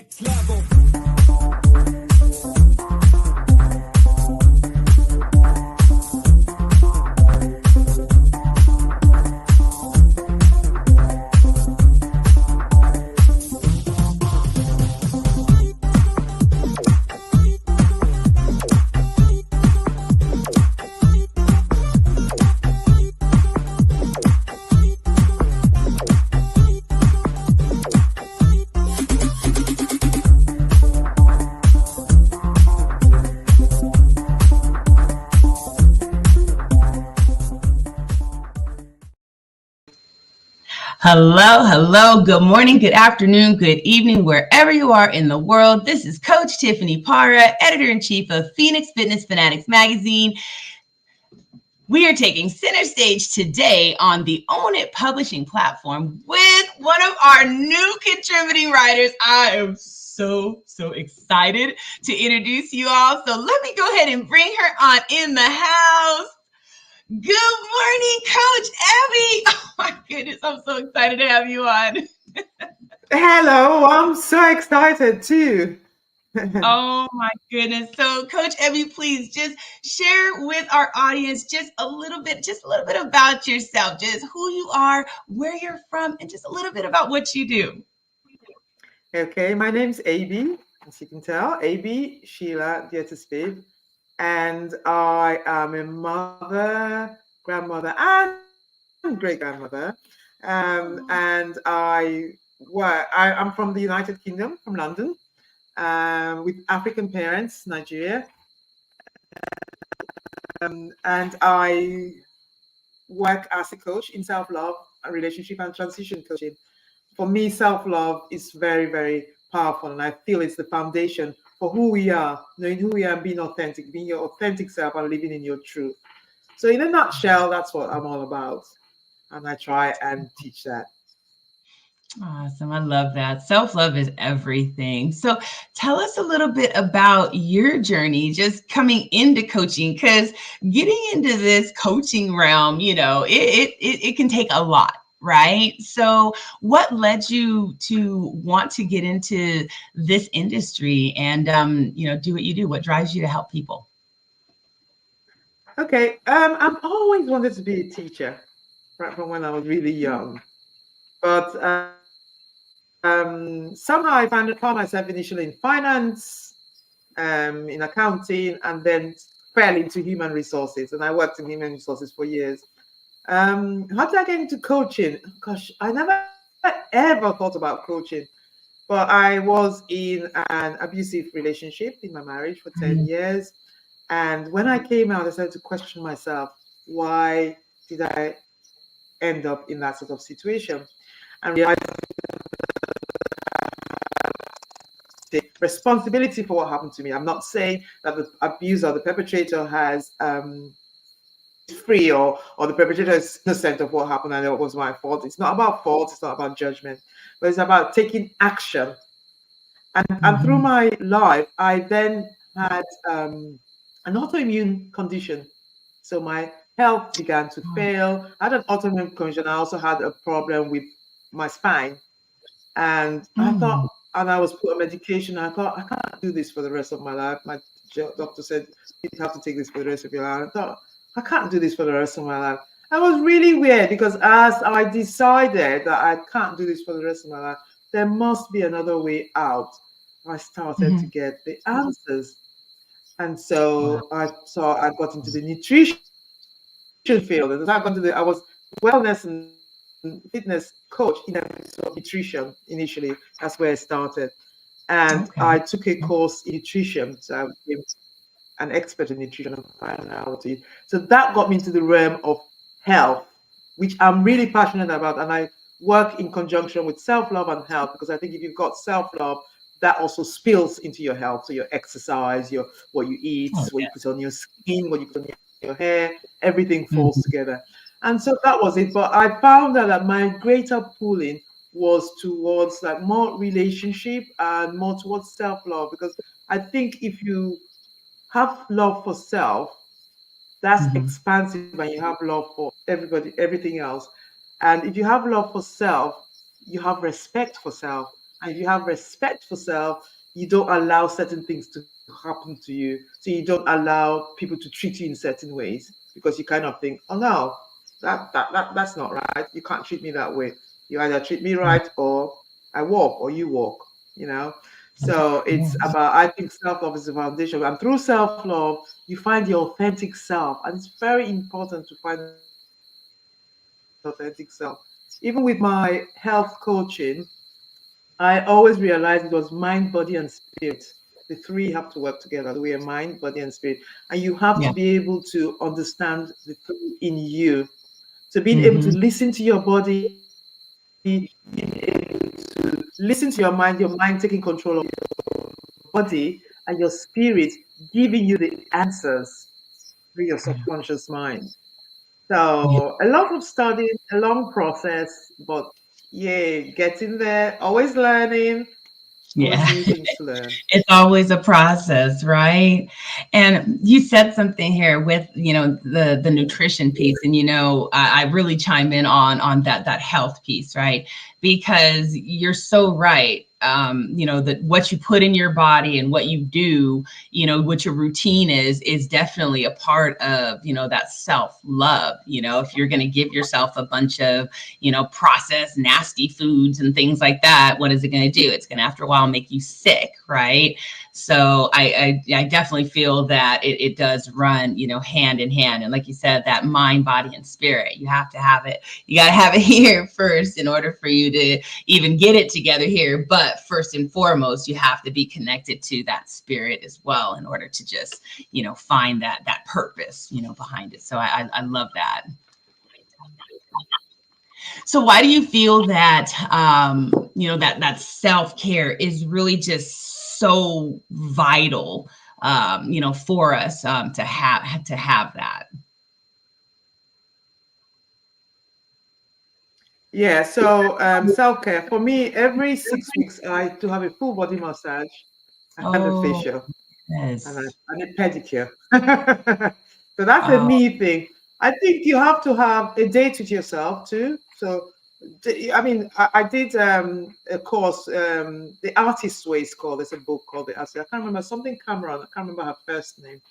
next level. Hello, hello, good morning, good afternoon, good evening, wherever you are in the world. This is Coach Tiffany Parra, editor-in-chief of Phoenix Fitness Fanatics magazine. We are taking center stage today on the Own It publishing platform with one of our new contributing writers. I am so excited to introduce you all. So let me go ahead and bring her on in the house. Good morning, Coach Abby. Oh my goodness, I'm so excited to have you on. Hello, I'm so excited too. Oh my goodness. So Coach Abby, please just share with our audience just a little bit about yourself, just who you are, where you're from, and just a little bit about what you do. Okay, my name's AB, as you can tell, AB Sheila Diete-Spiff, and I am a mother, grandmother, and great-grandmother. I'm from the United Kingdom, from London, with African parents, Nigeria, and I work as a coach in self-love, relationship, and transition coaching. For me, self-love is very, very powerful, and I feel it's the foundation for who we are, knowing who we are, and being authentic, being your authentic self, and living in your truth. So, in a nutshell, that's what I'm all about, and I try and teach that. Awesome. I love that. Self-love is everything. So tell us a little bit about your journey just coming into coaching, because getting into this coaching realm, it can take a lot, right? So what led you to want to get into this industry and, do what you do? What drives you to help people? Okay, I've always wanted to be a teacher, right from when I was really young. But somehow found myself initially in finance, in accounting, and then fell into human resources. And I worked in human resources for years. How did I get into coaching? Gosh, I never ever thought about coaching. But I was in an abusive relationship in my marriage for 10 years. And when I came out, I started to question myself, why did I end up in that sort of situation? And realized the responsibility for what happened to me. I'm not saying that the abuser, the perpetrator, has free or the perpetrator is innocent of what happened and it was my fault. It's not about fault. It's not about judgment, but it's about taking action. And through my life, I then had an autoimmune condition. So my health began to fail. I had an autoimmune condition. I also had a problem with my spine. And I thought, and I was put on medication. I thought, I can't do this for the rest of my life. My doctor said, you have to take this for the rest of your life. I thought, I can't do this for the rest of my life. That was really weird because as I decided that I can't do this for the rest of my life, there must be another way out. I started to get the answers. And so I got into the nutrition field. And I was wellness and fitness coach in the of nutrition initially. That's where I started. And I took a course in nutrition. So I became an expert in nutrition and functionality. So that got me into the realm of health, which I'm really passionate about. And I work in conjunction with self-love and health, because I think if you've got self-love, that also spills into your health. So your exercise, what you eat, what you put on your skin, what you put on your hair, everything falls together. And so that was it. But I found out that my greater pulling was towards like more relationship and more towards self-love, because I think if you have love for self, that's expansive, and you have love for everybody, everything else. And if you have love for self, you have respect for self. And if you have respect for self, you don't allow certain things to happen to you. So you don't allow people to treat you in certain ways because you kind of think, oh no, that's not right. You can't treat me that way. You either treat me right or I walk or you walk, you know. So it's Yes. about, I think self-love is the foundation. And through self-love, you find your authentic self. And it's very important to find authentic self. Even with my health coaching, I always realized it was mind, body, and spirit. The three have to work together. The way mind, body, and spirit. And you have to be able Yeah. to understand the three in you. So being able to listen to your Mm-hmm. body, being able to listen to your mind taking control of your body, and your spirit giving you the answers through your subconscious mind. So a lot Yeah. of studying, a long process, but yeah, getting there, always learning, always new Yeah. things to learn. It's always a process, right? And you said something here with, the nutrition piece, and I really chime in on that health piece, right? Because you're so right. That what you put in your body and what you do, what your routine is definitely a part of, that self-love. If you're going to give yourself a bunch of, processed nasty foods and things like that, what is it going to do? It's going to, after a while, make you sick, right? So I definitely feel that it does run, hand in hand. And like you said, that mind, body, and spirit, you have to have it. You got to have it here first in order for you to even get it together here. But first and foremost, you have to be connected to that spirit as well in order to just, find that purpose, behind it. So I love that. So why do you feel that that self-care is really just so vital, for us, to have that? Yeah, so self-care for me, every 6 weeks I to have a full body massage and a Oh, facial yes. and a pedicure. So that's a Oh, me thing. I think you have to have a date with yourself too. So I mean, I did a course, the Artist's Way is called. There's a book called the Artist. I can't remember something Cameron. I can't remember her first name.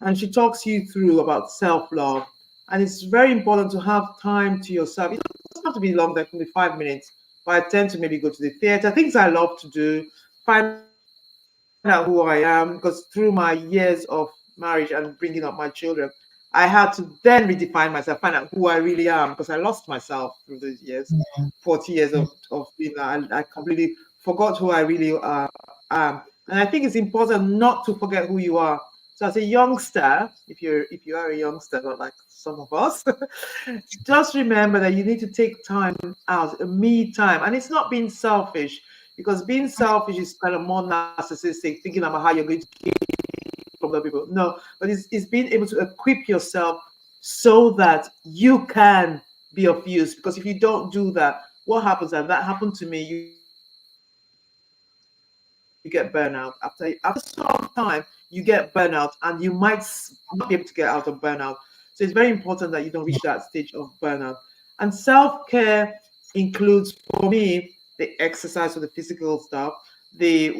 And she talks you through about self-love. And it's very important to have time to yourself. It doesn't have to be long, that can be 5 minutes. But I tend to maybe go to the theater, things I love to do, find out who I am. Because through my years of marriage and bringing up my children, I had to then redefine myself, find out who I really am, because I lost myself through those years, 40 years of being that. I completely forgot who I really am. And I think it's important not to forget who you are. So as a youngster, if you are a youngster, not like some of us, just remember that you need to take time out, a me time. And it's not being selfish, because being selfish is kind of more narcissistic, thinking about how you're going to from other people. No, but it's being able to equip yourself so that you can be of use. Because if you don't do that, what happens? And that happened to me. You get burnout after some time. You get burnout, and you might not be able to get out of burnout. So it's very important that you don't reach that stage of burnout. And self-care includes, for me, the exercise or the physical stuff,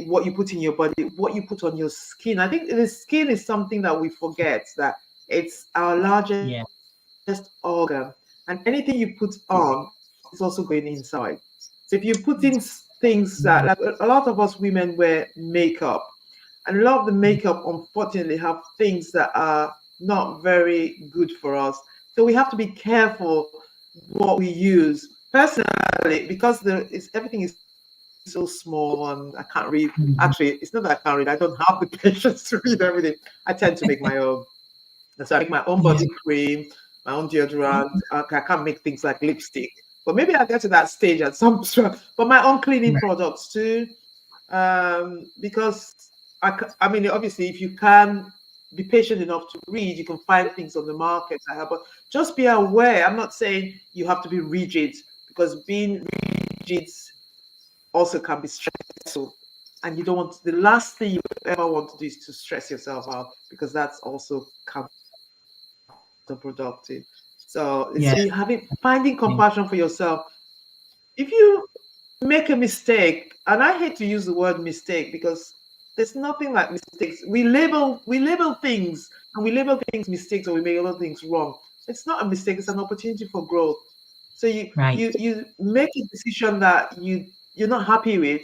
what you put in your body, what you put on your skin. I think the skin is something that we forget, that it's our largest organ, yeah. and anything you put on is also going inside. So if you put in things that, like a lot of us women wear makeup, and a lot of the makeup unfortunately have things that are not very good for us. So we have to be careful what we use. Personally, because everything is so small and I can't read. Actually, it's not that I can't read. I don't have the patience to read everything. I tend to make my own. And so I make my own body cream, my own deodorant. I can't make things like lipstick. But maybe I'll get to that stage at some point. But my own cleaning products too. Because I mean, obviously, if you can be patient enough to read, you can find things on the market that help. But just be aware. I'm not saying you have to be rigid, because being rigid also can be stressful. And you don't want, the last thing you ever want to do is to stress yourself out, because that's also counterproductive. So it's be Yeah. having, finding compassion for yourself. If you make a mistake, and I hate to use the word mistake because there's nothing like mistakes. We label things, and we label things mistakes, or we make other things wrong. It's not a mistake, it's an opportunity for growth. So Right. you make a decision that you're not happy with,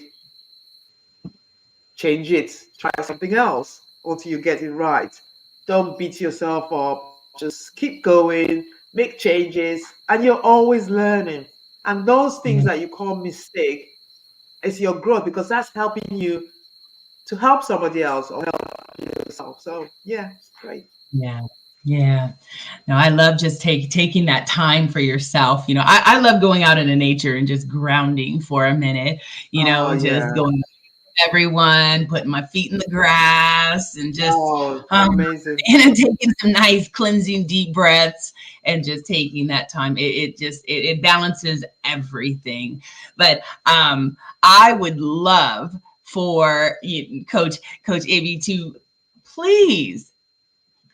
change it, try something else until you get it right. Don't beat yourself up, just keep going, make changes, and you're always learning. And those things Yeah. that you call mistake is your growth, because that's helping you to help somebody else or help yourself. So yeah, it's great. Yeah. Yeah. No, I love just taking that time for yourself. I love going out into nature and just grounding for a minute, Oh just yeah. going with everyone, putting my feet in the grass and just Oh, um amazing. and taking some nice cleansing deep breaths and just taking that time. It balances everything. But I would love for you, Coach Ivy, to please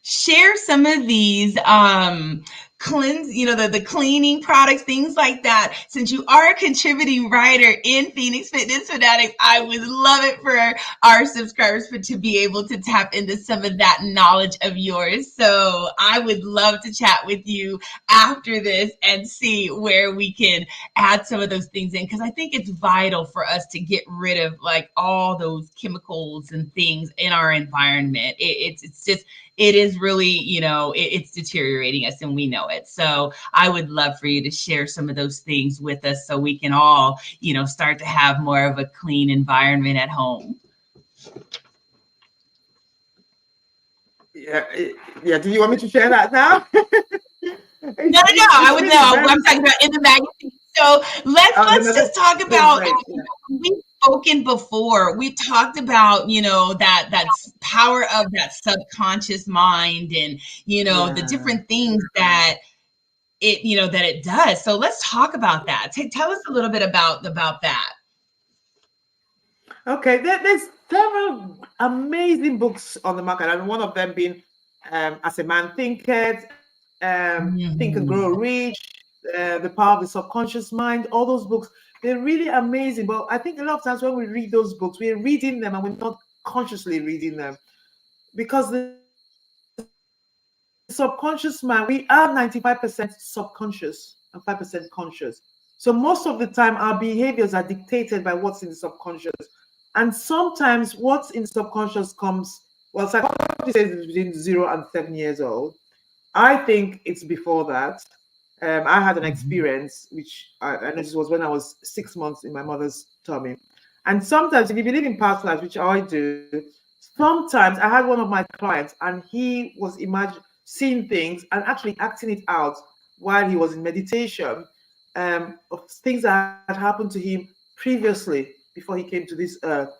share some of these cleanse, the cleaning products, things like that. Since you are a contributing writer in Phoenix Fitness Fanatics, I would love it for our subscribers to be able to tap into some of that knowledge of yours. So I would love to chat with you after this and see where we can add some of those things in, because I think it's vital for us to get rid of like all those chemicals and things in our environment. It's just, it is really, it's deteriorating us and we know it. So I would love for you to share some of those things with us so we can all, start to have more of a clean environment at home. Yeah, yeah. Do you want me to share that now? No, I It's would really know. very. I'm talking about in the magazine. So Oh, let's just talk oh, about. great. Yeah. We've spoken before. We talked about that power of that subconscious mind, and the Yeah. different things that it does. So let's talk about that. Tell us a little bit about that. Okay. There's several amazing books on the market, and one of them being "As a Man Thinketh," "Think and Grow Mhm. Rich," "The Power of the Subconscious Mind." All those books, they're really amazing. But I think a lot of times when we read those books, we're reading them and we're not consciously reading them, because the subconscious mind, we are 95% subconscious and 5% conscious. So most of the time, our behaviors are dictated by what's in the subconscious. And sometimes what's in the subconscious comes, well, psychology says it's between 0 and 7 years old. I think it's before that. I had an Mhm. experience, which I noticed was when I was 6 months in my mother's tummy. And sometimes, if you believe in past lives, which I do, sometimes I had one of my clients and he was seeing things and actually acting it out while he was in meditation, of things that had happened to him previously before he came to this earth.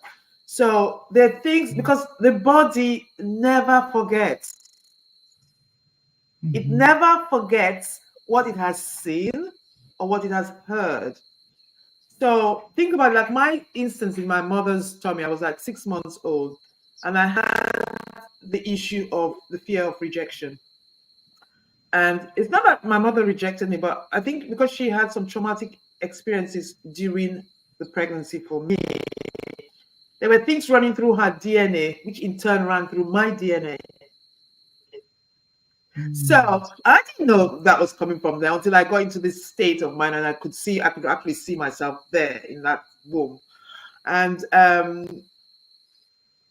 So there are things, because the body never forgets. It Mhm. never forgets what it has seen or what it has heard. So think about, like, my instance in my mother's tummy. I was like 6 months old, and I had the issue of the fear of rejection. And it's not that my mother rejected me, but I think because she had some traumatic experiences during the pregnancy for me, there were things running through her DNA, which in turn ran through my DNA. So I didn't know that was coming from there until I got into this state of mind, and I could actually see myself there in that womb. And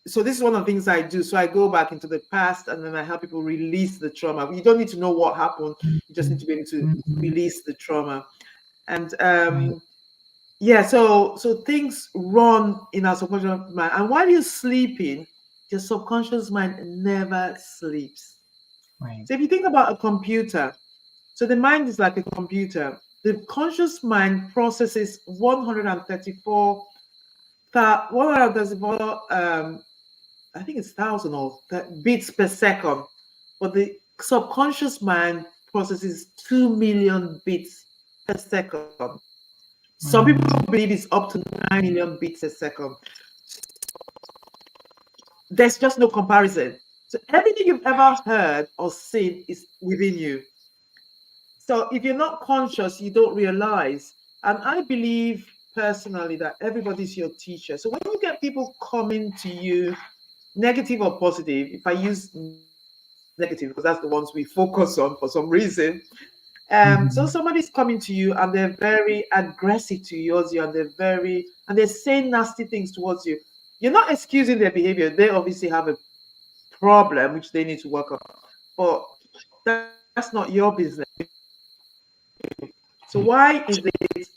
so this is one of the things I do. So I go back into the past and then I help people release the trauma. You don't need to know what happened. You just need to be able to Mhm. release the trauma. And Right. yeah, so things run in our subconscious mind. And while you're sleeping, your subconscious mind never sleeps. Right. So if you think about a computer, so the mind is like a computer. The conscious mind processes 134, 134 I think it's thousand or bits per second, but the subconscious mind processes 2 million bits per second. Some people Wow. believe it's up to 9 million bits a second. There's just no comparison. So everything you've ever heard or seen is within you. So if you're not conscious, you don't realize. And I believe personally that everybody's your teacher. So when you get people coming to you, negative or positive, if I use negative because that's the ones we focus on for some reason. So somebody's coming to you and they're very aggressive towards you, and they're saying nasty things towards you. You're not excusing their behavior. They obviously have a problem which they need to work on, but that's not your business. So why is it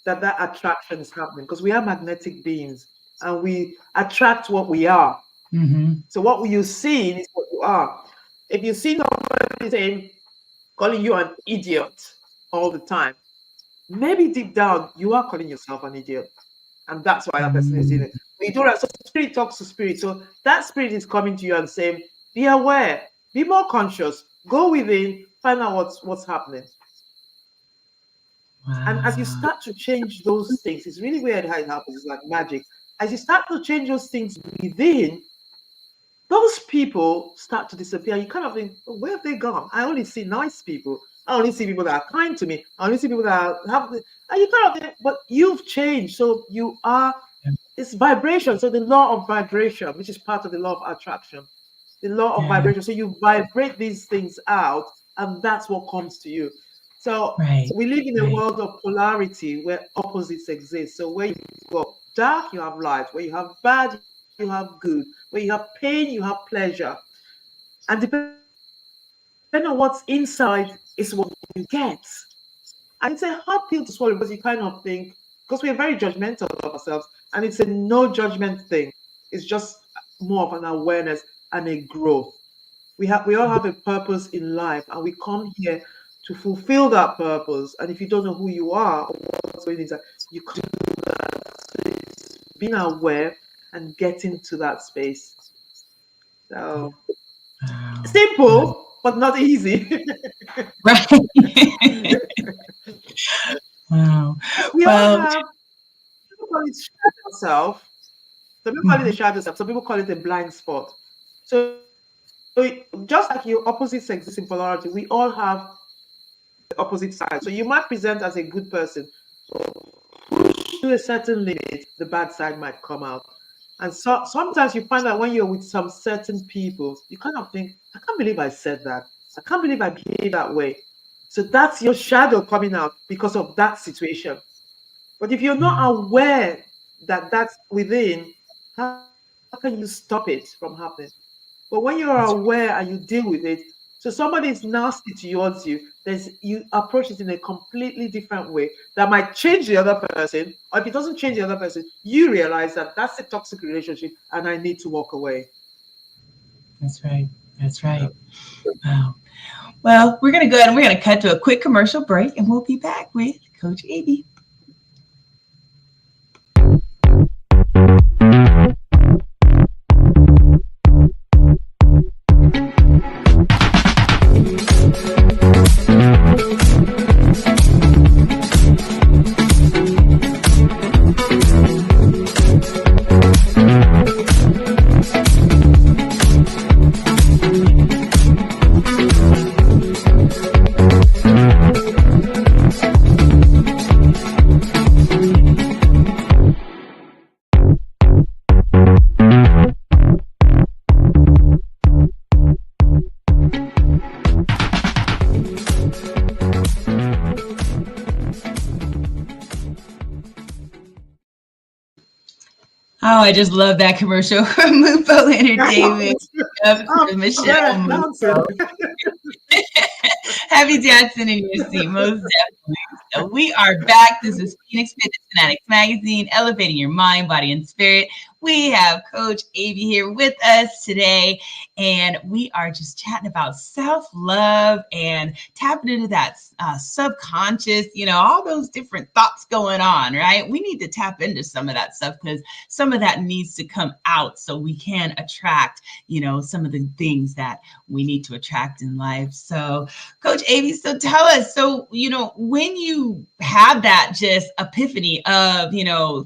that attraction is happening? Because we are magnetic beings and we attract what we are. So what you see is what you are. If you see somebody saying, calling you an idiot all the time, maybe deep down you are calling yourself an idiot, and that's why that person is in it. When you do that, so spirit talks to spirit. So that spirit is coming to you and saying, be aware, be more conscious, go within, find out what's happening. And as you start to change those things, it's really weird how it happens. It's like magic. As you start to change those things within, those people start to disappear. You kind of think, oh, where have they gone? I only see nice people. I only see people that are kind to me. I only see people that have, and you kind of think, but you've changed. So you are, it's vibration. So the law of vibration, which is part of the law of attraction, the law of vibration. So you vibrate these things out, and that's what comes to you. So we live in a world of polarity where opposites exist. So where you go dark, you have light. Where you have bad, you have good. Where you have pain, you have pleasure. And depending on what's inside is what you get. And it's a hard pill to swallow because you kind of think, because we're very judgmental of ourselves, and it's a no judgment thing. It's just more of an awareness and a growth. We all have a purpose in life, and we come here to fulfill that purpose. And if you don't know who you are or what's going inside, you can do that. So it's being aware and getting to that space. So simple, but not easy. Right. Wow. We all have, people call it shadow self. Some people call it a shadow self. Some people call it a blind spot. So just like your opposites exist in polarity, we all have the opposite side. So you might present as a good person, to a certain limit, the bad side might come out. And so sometimes you find that when you're with some certain people, you kind of think, I can't believe I said that. I can't believe I behaved that way. So that's your shadow coming out because of that situation. But if you're not aware that that's within, how can you stop it from happening? But when you're aware and you deal with it, so somebody is nasty towards you, you approach it in a completely different way that might change the other person. Or if it doesn't change the other person, you realize that that's a toxic relationship and I need to walk away. That's right. That's right. Wow. Well, we're going to go ahead and we're going to cut to a quick commercial break, and we'll be back with Coach Abby. Oh, I just love that commercial from Mupo Entertainment. Michelle Mupo. Happy dancing in your seat, most definitely. So we are back. This is Phoenix Fitness Fanatics Magazine, elevating your mind, body, and spirit. We have Coach Abby here with us today, and we are just chatting about self-love and tapping into that subconscious, all those different thoughts going on, right? We need to tap into some of that stuff because some of that needs to come out so we can attract, some of the things that we need to attract in life. So, Coach Abby, so tell us, when you have that just epiphany of,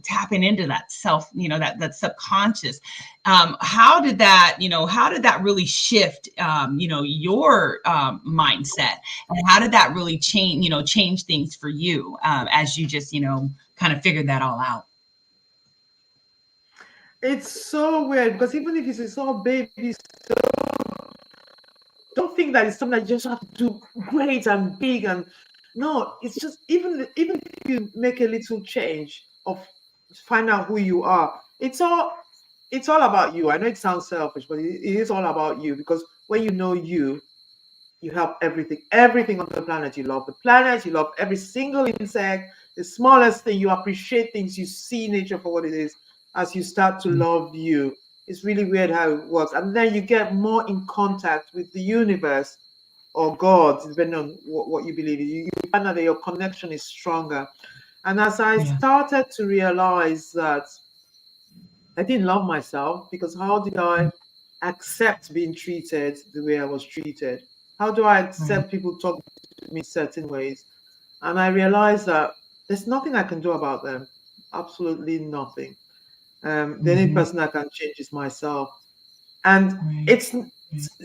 tapping into that self, that subconscious. How did that, how did that really shift, your mindset, and how did that really change things for you as you just, kind of figured that all out? It's so weird because even if it's a small baby, don't think that it's something that you just have to do great and big. And no, it's just even if you make a little change of find out who you are, it's all about you. I know it sounds selfish, but it is all about you, because when you know you help everything on the planet. You love the planet, you love every single insect, the smallest thing. You appreciate things, you see nature for what it is as you start to love you. It's really weird how it works. And then you get more in contact with the universe or God, depending on what you believe in. You find out that your connection is stronger. And as I started to realize that I didn't love myself, because how did I accept being treated the way I was treated? How do I accept people talking to me certain ways? And I realized that there's nothing I can do about them. Absolutely nothing. The only person I can change is myself. And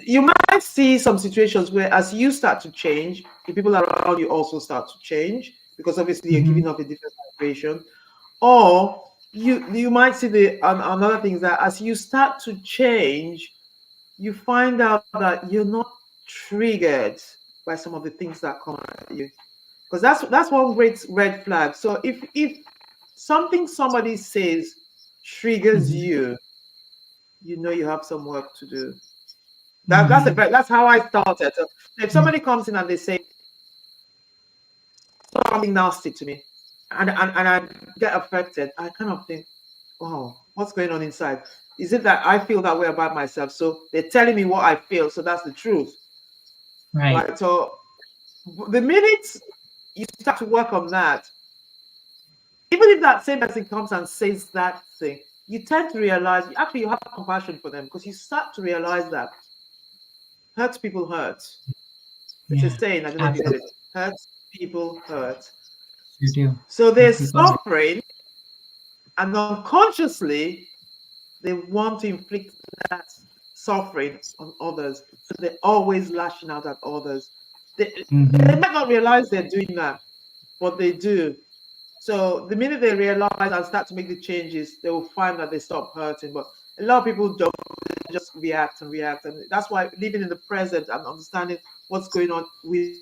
you might see some situations where as you start to change, the people around you also start to change, because obviously you're giving off a different vibration. Or you might see another thing is that as you start to change, you find out that you're not triggered by some of the things that come at you, because that's one great red flag. So if something somebody says triggers you, you know you have some work to do. That's how I started. So if somebody comes in and they say something nasty to me, and I get affected, I kind of think, oh, what's going on inside? Is it that I feel that way about myself? So they're telling me what I feel, so that's the truth. Right. So the minute you start to work on that, even if that same person comes and says that thing, you tend to realize actually you have compassion for them, because you start to realize that hurt people hurt. It's a saying, I don't know if you heard it. Hurt people hurt. You do. So they're suffering, and unconsciously they want to inflict that suffering on others. So they're always lashing out at others. They might not realize they're doing that, but they do. So the minute they realize and start to make the changes, they will find that they stop hurting. But a lot of people don't. They just react and react. And that's why living in the present and understanding what's going on within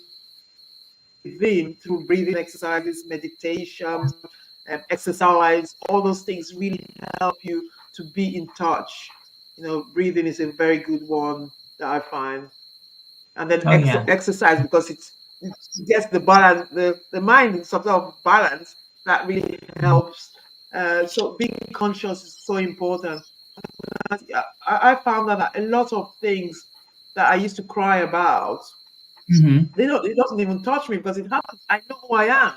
through breathing exercises, meditation, exercise, all those things really help you to be in touch. Breathing is a very good one that I find. And then exercise, because it gets the balance, the mind in some sort of balance, that really helps. So being conscious is so important. I found that a lot of things that I used to cry about, it doesn't even touch me, because it happens. I know who I am.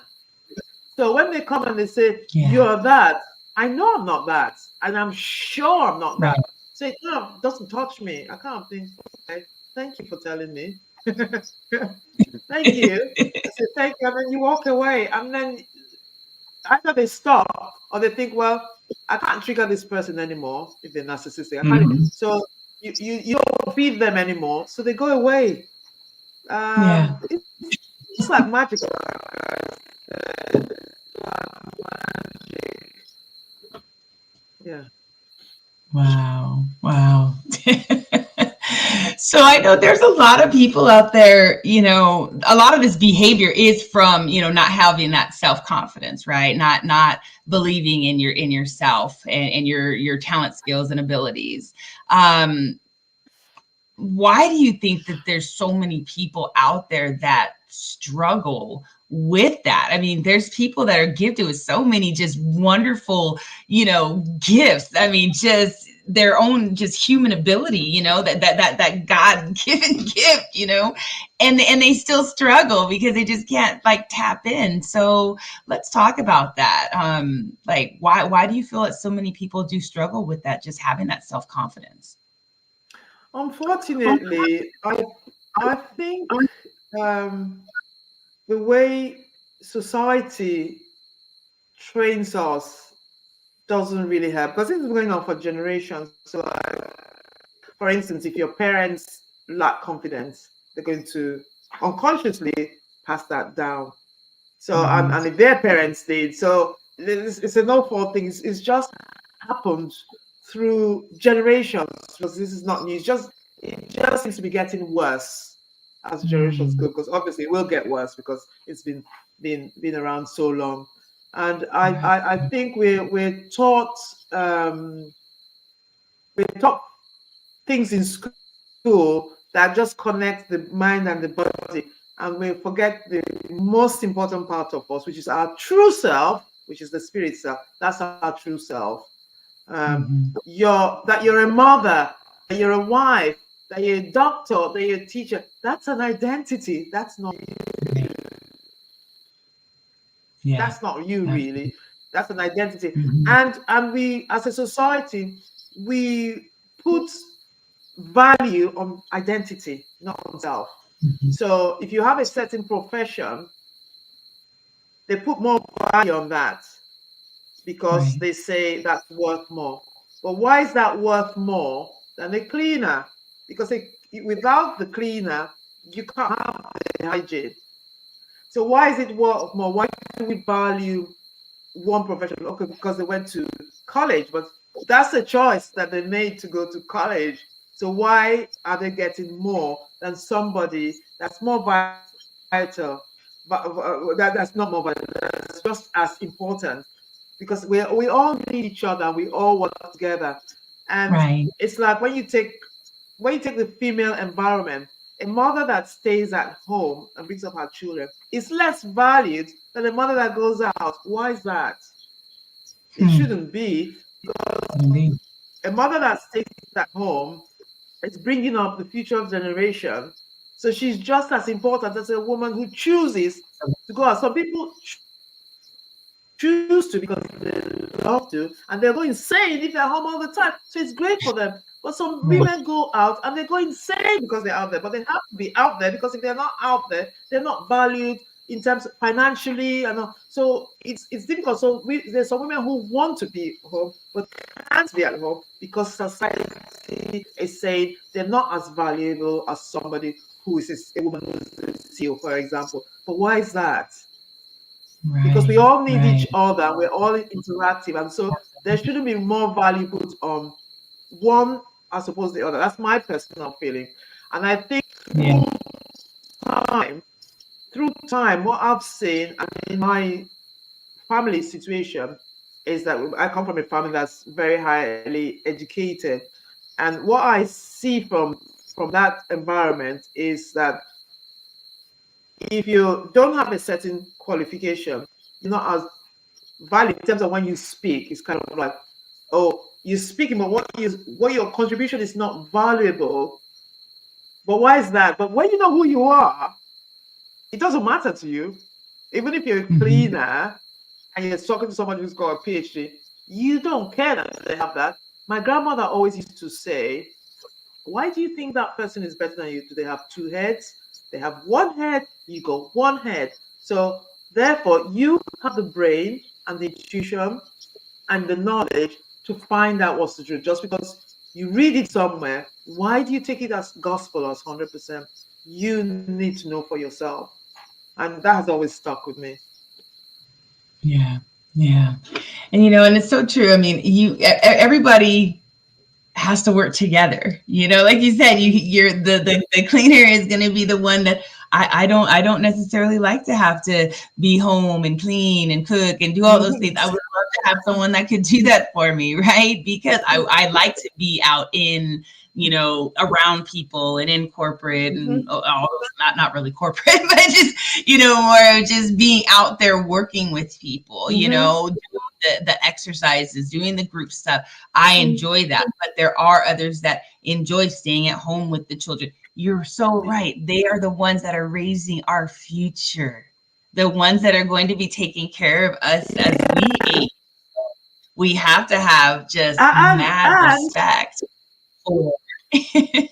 So when they come and they say, you're that, I know I'm not that. And I'm sure I'm not that. So it doesn't touch me. I can't think, okay, thank you for telling me. Thank you. I say, thank you. And then you walk away. And then either they stop or they think, well, I can't trigger this person anymore if they're narcissistic. I can't. So you don't feed them anymore. So they go away. It's like magic. Yeah. Wow. So I know there's a lot of people out there, a lot of this behavior is from, not having that self-confidence, right? Not believing in yourself and your talent, skills, and abilities. Why do you think that there's so many people out there that struggle with that? I mean, there's people that are gifted with so many just wonderful, gifts. I mean, just their own just human ability, that God-given gift, and they still struggle because they just can't tap in. So let's talk about that. Why do you feel that so many people do struggle with that, just having that self-confidence? Unfortunately, I think the way society trains us doesn't really help because it's been going on for generations. So, for instance, if your parents lack confidence, they're going to unconsciously pass that down. So, and if their parents did, so it's a no fault thing. It's just happened through generations because this is not new. It just seems to be getting worse as generations go. Because obviously it will get worse because it's been around so long. And I think we're taught things in school that just connect the mind and the body, and we forget the most important part of us, which is our true self, which is the spirit self. That's our true self. You're a mother, that you're a wife, that you're a doctor, that you're a teacher. That's an identity. That's not you. Yeah. That's not you, really. That's an identity. And we, as a society, we put value on identity, not on self. So if you have a certain profession, they put more value on that because they say that's worth more. But why is that worth more than a cleaner? Because without the cleaner, you can't have the hygiene. So why is it worth more? Why do we value one profession? Okay, because they went to college, but that's a choice that they made to go to college. So why are they getting more than somebody that's more vital, but that's not more vital, that's just as important? Because we all need each other, we all work together. And it's like when you take the female environment, a mother that stays at home and brings up her children is less valued than a mother that goes out. Why is that? It shouldn't be, because a mother that stays at home is bringing up the future of generation. So she's just as important as a woman who chooses to go out. Some people choose to because they love to, and they'll go insane if they're home all the time. So it's great for them. But some women go out and they go insane because they're out there. But they have to be out there, because if they're not out there, they're not valued in terms of financially. And so it's difficult. So there's some women who want to be home but can't be at home because society is saying they're not as valuable as somebody who is a woman who is a CEO, for example. But why is that? Because we all need each other, we're all interactive, and so there shouldn't be more value put on one as opposed to the other. That's my personal feeling. And I think through time, what I've seen, and in my family situation, is that I come from a family that's very highly educated, and what I see from that environment is that if you don't have a certain qualification, you're not as valued in terms of when you speak. It's kind of like, oh, you're speaking, but what your contribution is not valuable. But why is that? But when you know who you are, it doesn't matter to you. Even if you're a cleaner and you're talking to someone who's got a PhD, you don't care that they have that. My grandmother always used to say, why do you think that person is better than you? Do they have two heads? They have one head, you got one head. So therefore, you have the brain and the intuition and the knowledge to find out what's the truth. Just because you read it somewhere, why do you take it as gospel, as 100%? You need to know for yourself. And that has always stuck with me. Yeah. And and it's so true. I mean, everybody has to work together. Like you said, you're the cleaner is going to be the one that I don't necessarily like to have to be home and clean and cook and do all those things. I would love to have someone that could do that for me, right? Because I like to be out in, around people and in corporate and all not really corporate, but just, more just being out there working with people, doing the exercises, doing the group stuff. I enjoy that, but there are others that enjoy staying at home with the children. You're so right. They are the ones that are raising our future, the ones that are going to be taking care of us as we age. We have to have just mad respect for.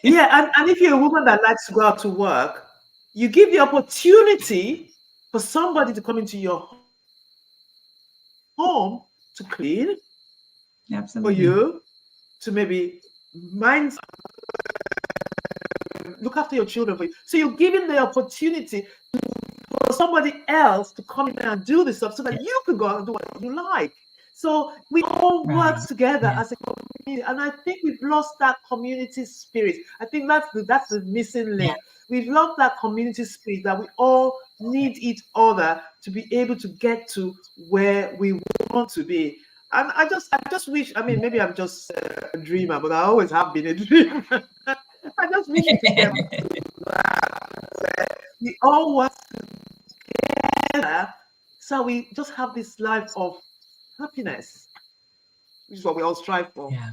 Yeah, and if you're a woman that likes to go out to work, you give the opportunity for somebody to come into your home to clean, Absolutely. for you to maybe mind look after your children for you. So you're giving the opportunity for somebody else to come in and do this stuff so that you can go out and do what you like. So we all work together as a community, and I think we've lost that community spirit. I think that's the missing link. We've lost that community spirit that we all need each other to be able to get to where we want to be. And I just wish. I mean, maybe I'm just a dreamer, but I always have been a dreamer. I just wish we could get we all work together, so we just have this life of happiness, which is what we all strive for. Yeah.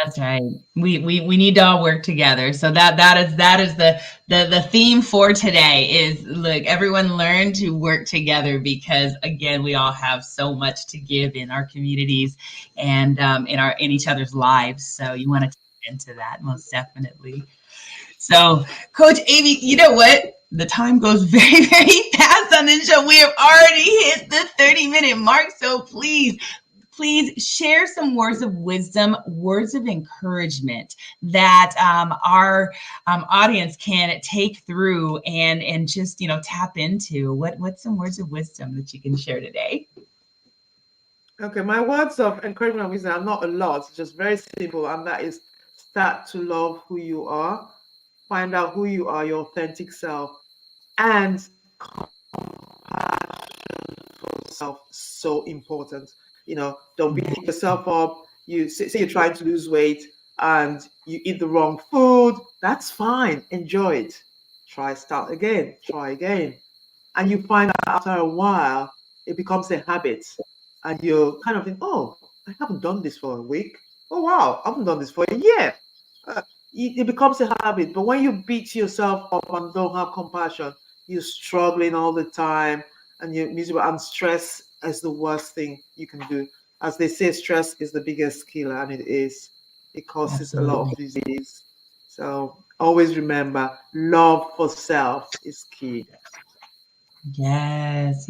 That's right. We need to all work together. So that is the theme for today is, look, everyone learn to work together, because again, we all have so much to give in our communities and in each other's lives. So you want to tap into that most definitely. So Coach Amy, you know what? The time goes very, very fast on this show. We have already hit the 30-minute mark. So please share some words of wisdom, words of encouragement that our audience can take through and just, tap into. What's some words of wisdom that you can share today? Okay, my words of encouragement and wisdom are not a lot. It's just very simple, and that is start to love who you are, find out who you are, your authentic self, and compassion for yourself, so important. Don't beat yourself up. You say you're trying to lose weight and you eat the wrong food. That's fine. Enjoy it. Start again. Try again. And you find out after a while, it becomes a habit. And you're kind of think, oh, I haven't done this for a week. Oh, wow, I haven't done this for a year. It becomes a habit. But when you beat yourself up and don't have compassion, you're struggling all the time and you're miserable. And stress is the worst thing you can do. As they say, stress is the biggest killer, and it is. It causes a lot of disease. So always remember, love for self is key. Yes.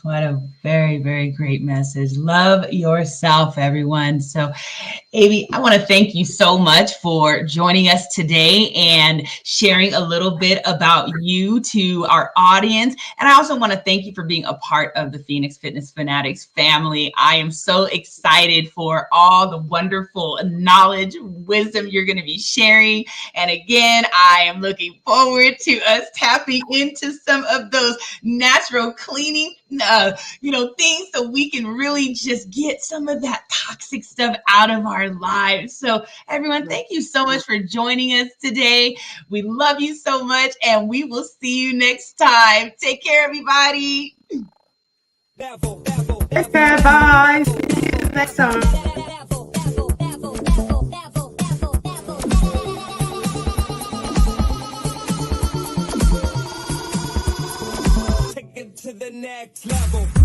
What a very, very great message. Love yourself, everyone. So, Amy, I want to thank you so much for joining us today and sharing a little bit about you to our audience. And I also want to thank you for being a part of the Phoenix Fitness Fanatics family. I am so excited for all the wonderful knowledge, wisdom you're going to be sharing. And again, I am looking forward to us tapping into some of those natural cleaning, things so we can really just get some of that toxic stuff out of our lives. So everyone, thank you so much for joining us today. We love you so much, and we will see you next time. Take care, everybody. Take care. Bye. See you next time. To the next level.